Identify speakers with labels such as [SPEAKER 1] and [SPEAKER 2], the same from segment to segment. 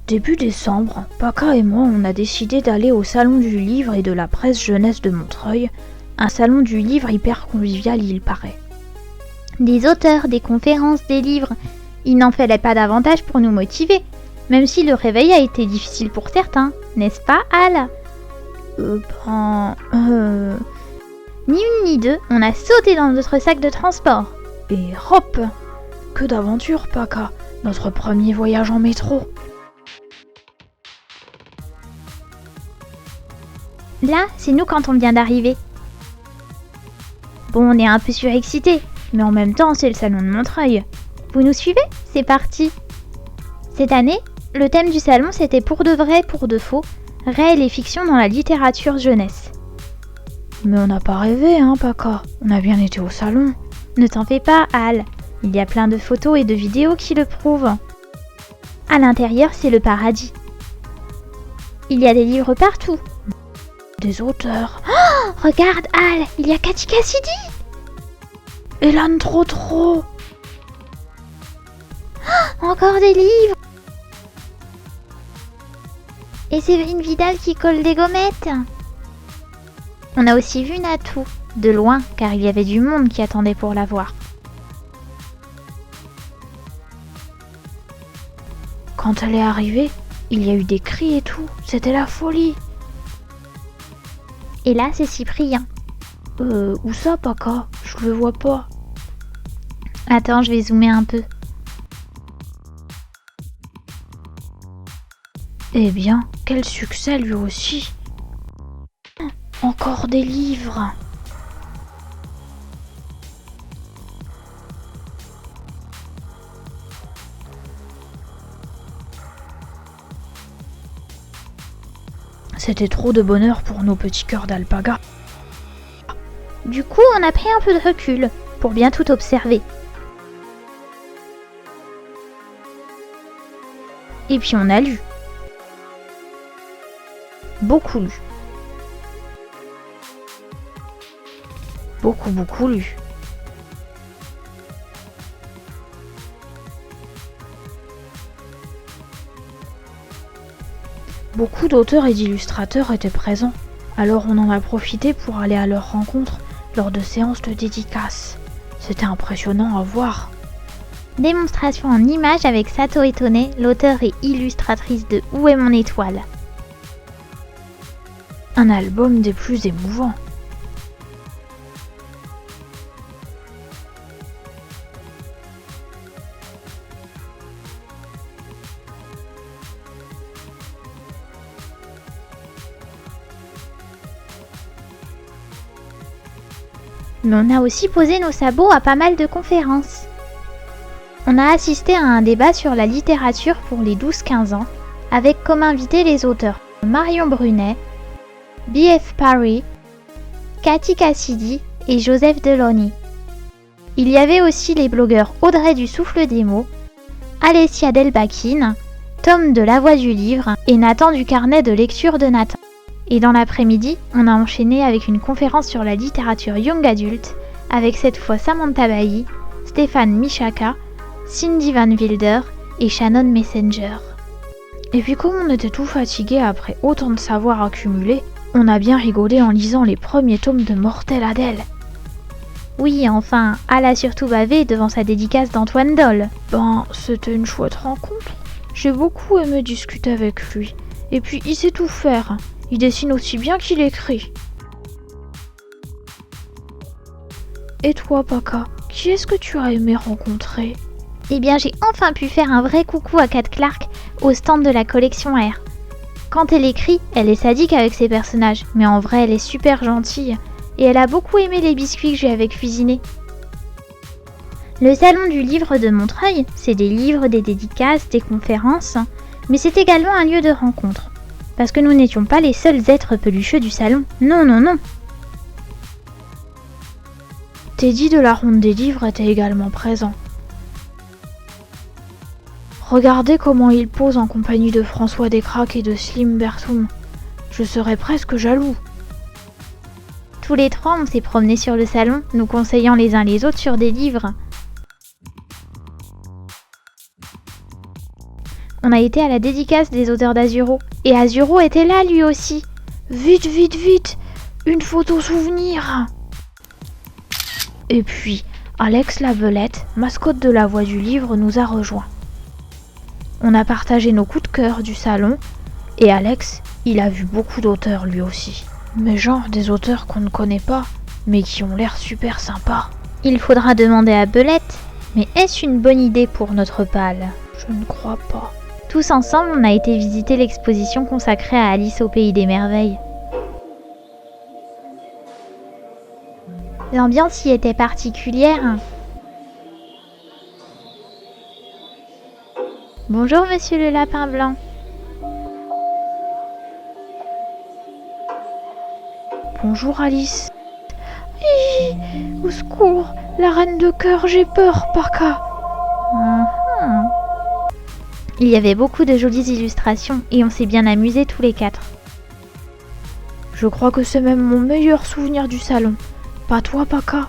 [SPEAKER 1] Début décembre, Paca et moi on a décidé d'aller au salon du livre et de la presse jeunesse de Montreuil, un salon du livre hyper convivial il paraît.
[SPEAKER 2] Des auteurs, des conférences, des livres, il n'en fallait pas davantage pour nous motiver, même si le réveil a été difficile pour certains, n'est-ce pas Al ? Ni une ni deux, on a sauté dans notre sac de transport.
[SPEAKER 1] Et hop ! Que d'aventure Paca, notre premier voyage en métro.
[SPEAKER 2] Là, c'est nous quand on vient d'arriver. Bon, on est un peu surexcités, mais en même temps, c'est le salon de Montreuil. Vous nous suivez ? C'est parti. Cette année, le thème du salon, c'était pour de vrai, pour de faux, réel et fiction dans la littérature jeunesse.
[SPEAKER 1] Mais on n'a pas rêvé, hein, Paca. On a bien été au salon.
[SPEAKER 2] Ne t'en fais pas, Al. Il y a plein de photos et de vidéos qui le prouvent. À l'intérieur, c'est le paradis. Il y a des livres partout.
[SPEAKER 1] Des auteurs.
[SPEAKER 2] Oh, regarde, Al, il y a Cathy Cassidy.
[SPEAKER 1] Elan Trotro.
[SPEAKER 2] Oh, encore des livres. Et Séverine Vidal qui colle des gommettes. On a aussi vu Natou, de loin, car il y avait du monde qui attendait pour la voir.
[SPEAKER 1] Quand elle est arrivée, il y a eu des cris et tout. C'était la folie.
[SPEAKER 2] Et là, c'est Cyprien.
[SPEAKER 1] Où ça, Paca ? Je le vois pas.
[SPEAKER 2] Attends, je vais zoomer un peu.
[SPEAKER 1] Eh bien, quel succès lui aussi. Encore des livres. C'était trop de bonheur pour nos petits cœurs d'alpaga.
[SPEAKER 2] Du coup, on a pris un peu de recul pour bien tout observer. Et puis on a lu. Beaucoup lu.
[SPEAKER 1] Beaucoup lu. Beaucoup d'auteurs et d'illustrateurs étaient présents, alors on en a profité pour aller à leur rencontre lors de séances de dédicaces. C'était impressionnant à voir.
[SPEAKER 2] Démonstration en images avec Sato Etone, l'auteure et illustratrice de Où est mon étoile ?
[SPEAKER 1] Un album des plus émouvants.
[SPEAKER 2] Mais on a aussi posé nos sabots à pas mal de conférences. On a assisté à un débat sur la littérature pour les 12-15 ans, avec comme invités les auteurs Marion Brunet, B.F. Parry, Cathy Cassidy et Joseph Delaunay. Il y avait aussi les blogueurs Audrey du Souffle des mots, Alessia Delbachine, Tom de La Voix du Livre et Nathan du Carnet de lecture de Nathan. Et dans l'après-midi, on a enchaîné avec une conférence sur la littérature young adulte, avec cette fois Samantha Bailly, Stéphane Michaka, Cindy Van Wilder et Shannon Messenger.
[SPEAKER 1] Et puis comme on était tout fatigué après autant de savoir accumulé, on a bien rigolé en lisant les premiers tomes de Mortel Adèle.
[SPEAKER 2] Oui, enfin, Al a surtout bavé devant sa dédicace d'Antoine Dolle.
[SPEAKER 1] C'était une chouette rencontre. J'ai beaucoup aimé discuter avec lui. Et puis il sait tout faire. Il dessine aussi bien qu'il écrit. Et toi, Paca, qui est-ce que tu as aimé rencontrer ?
[SPEAKER 2] Eh bien, j'ai enfin pu faire un vrai coucou à Kat Clark au stand de la collection R. Quand elle écrit, elle est sadique avec ses personnages, mais en vrai, elle est super gentille. Et elle a beaucoup aimé les biscuits que je lui avais cuisinés. Le salon du livre de Montreuil, c'est des livres, des dédicaces, des conférences, mais c'est également un lieu de rencontre. Parce que nous n'étions pas les seuls êtres pelucheux du salon. Non, non, non.
[SPEAKER 1] Teddy de la Ronde des Livres était également présent. Regardez comment il pose en compagnie de François Descraques et de Slim Bertoum. Je serais presque jaloux.
[SPEAKER 2] Tous les trois, on s'est promenés sur le salon, nous conseillant les uns les autres sur des livres. On a été à la dédicace des auteurs d'Azuro. Et Azuro était là lui aussi.
[SPEAKER 1] Vite, vite, vite! Une photo souvenir! Et puis, Alex la Belette, mascotte de la Voix du Livre, nous a rejoints. On a partagé nos coups de cœur du salon, et Alex, il a vu beaucoup d'auteurs lui aussi. Mais genre des auteurs qu'on ne connaît pas, mais qui ont l'air super sympas.
[SPEAKER 2] Il faudra demander à Belette, mais est-ce une bonne idée pour notre pâle?
[SPEAKER 1] Je ne crois pas.
[SPEAKER 2] Tous ensemble, on a été visiter l'exposition consacrée à Alice au Pays des Merveilles. L'ambiance y était particulière. Bonjour monsieur le lapin blanc.
[SPEAKER 1] Bonjour Alice. Au secours, la reine de cœur, j'ai peur, Paka.
[SPEAKER 2] Il y avait beaucoup de jolies illustrations et on s'est bien amusés tous les 4.
[SPEAKER 1] Je crois que c'est même mon meilleur souvenir du salon. Pas toi, Paka?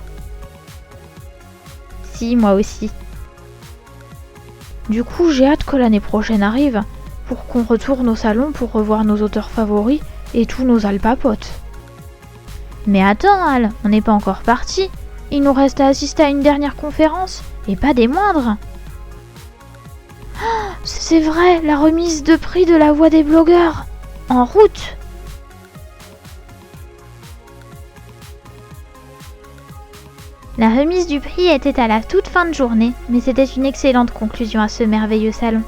[SPEAKER 2] Si, moi aussi.
[SPEAKER 1] Du coup, j'ai hâte que l'année prochaine arrive pour qu'on retourne au salon pour revoir nos auteurs favoris et tous nos alpapotes.
[SPEAKER 2] Mais attends, Al, on n'est pas encore parti. Il nous reste à assister à une dernière conférence, et pas des moindres.
[SPEAKER 1] Oh, c'est vrai, la remise de prix de la Voix des blogueurs.
[SPEAKER 2] En route! La remise du prix était à la toute fin de journée, mais c'était une excellente conclusion à ce merveilleux salon.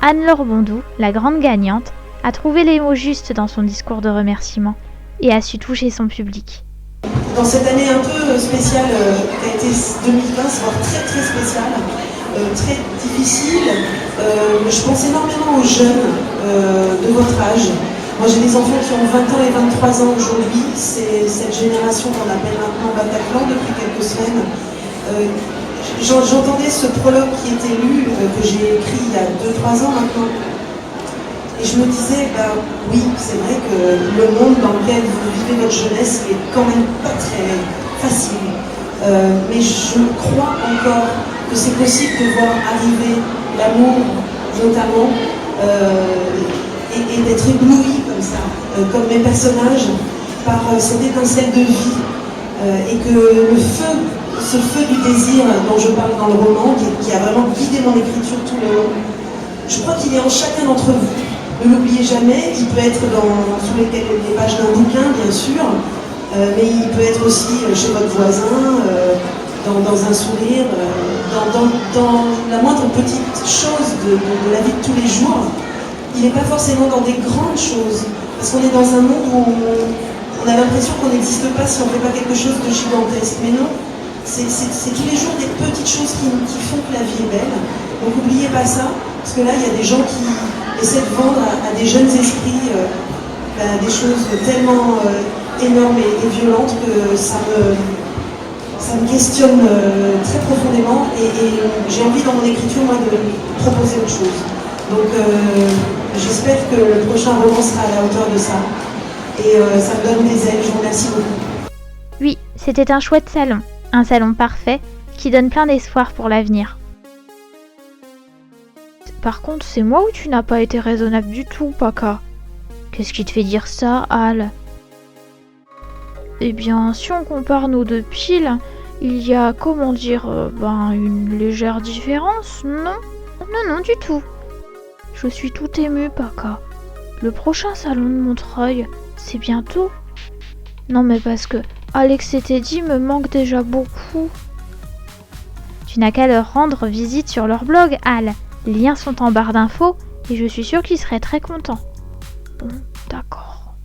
[SPEAKER 2] Anne-Laure Bondou, la grande gagnante, a trouvé les mots justes dans son discours de remerciement et a su toucher son public.
[SPEAKER 3] Dans cette année un peu spéciale qui a été 2020, voire très très spéciale, très difficile, je pense énormément aux jeunes de votre âge. Moi j'ai des enfants qui ont 20 ans et 23 ans aujourd'hui, c'est cette génération qu'on appelle maintenant Bataclan depuis quelques semaines. J'entendais ce prologue qui était lu, que j'ai écrit il y a 2-3 ans maintenant. Et je me disais, oui, c'est vrai que le monde dans lequel vous vivez votre jeunesse n'est quand même pas très facile. Mais je crois encore que c'est possible de voir arriver l'amour, notamment, et d'être ébloui comme ça, comme mes personnages, par cette étincelle de vie. Et que le feu, ce feu du désir dont je parle dans le roman, qui a vraiment guidé mon écriture tout le long, je crois qu'il est en chacun d'entre vous. Ne l'oubliez jamais, il peut être sous les pages d'un bouquin, bien sûr, mais il peut être aussi chez votre voisin, dans un sourire, dans la moindre petite chose de la vie de tous les jours. Il n'est pas forcément dans des grandes choses, parce qu'on est dans un monde où on a l'impression qu'on n'existe pas si on ne fait pas quelque chose de gigantesque. Mais non, c'est tous les jours des petites choses qui font que la vie est belle. Donc n'oubliez pas ça, parce que là, il y a des gens qui essaient de vendre à des jeunes esprits des choses tellement énormes et violentes que ça me questionne très profondément. Et j'ai envie dans mon écriture, moi, de proposer autre chose. Donc j'espère que le prochain roman sera à la hauteur de ça. Et ça me donne des ailes, je vous remercie beaucoup.
[SPEAKER 2] Oui, c'était un chouette salon. Un salon parfait qui donne plein d'espoir pour l'avenir.
[SPEAKER 1] Par contre, c'est moi ou tu n'as pas été raisonnable du tout, Paka? Qu'est-ce qui te fait dire ça, Al? Eh bien, si on compare nos deux piles, il y a, comment dire, une légère différence, non?
[SPEAKER 2] Non, du tout.
[SPEAKER 1] Je suis tout émue, Paka. Le prochain salon de Montreuil, c'est bientôt. Non, mais parce que Alex et Teddy me manquent déjà beaucoup.
[SPEAKER 2] Tu n'as qu'à leur rendre visite sur leur blog, Al. Les liens sont en barre d'infos et je suis sûre qu'ils seraient très contents.
[SPEAKER 1] Bon, d'accord.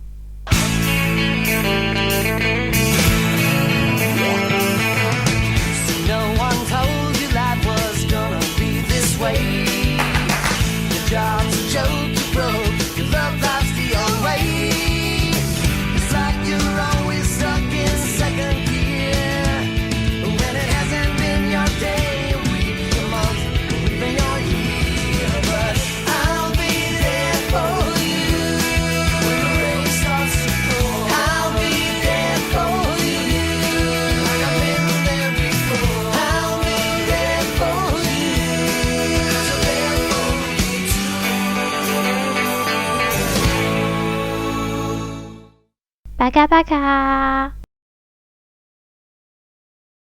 [SPEAKER 2] Paka paka.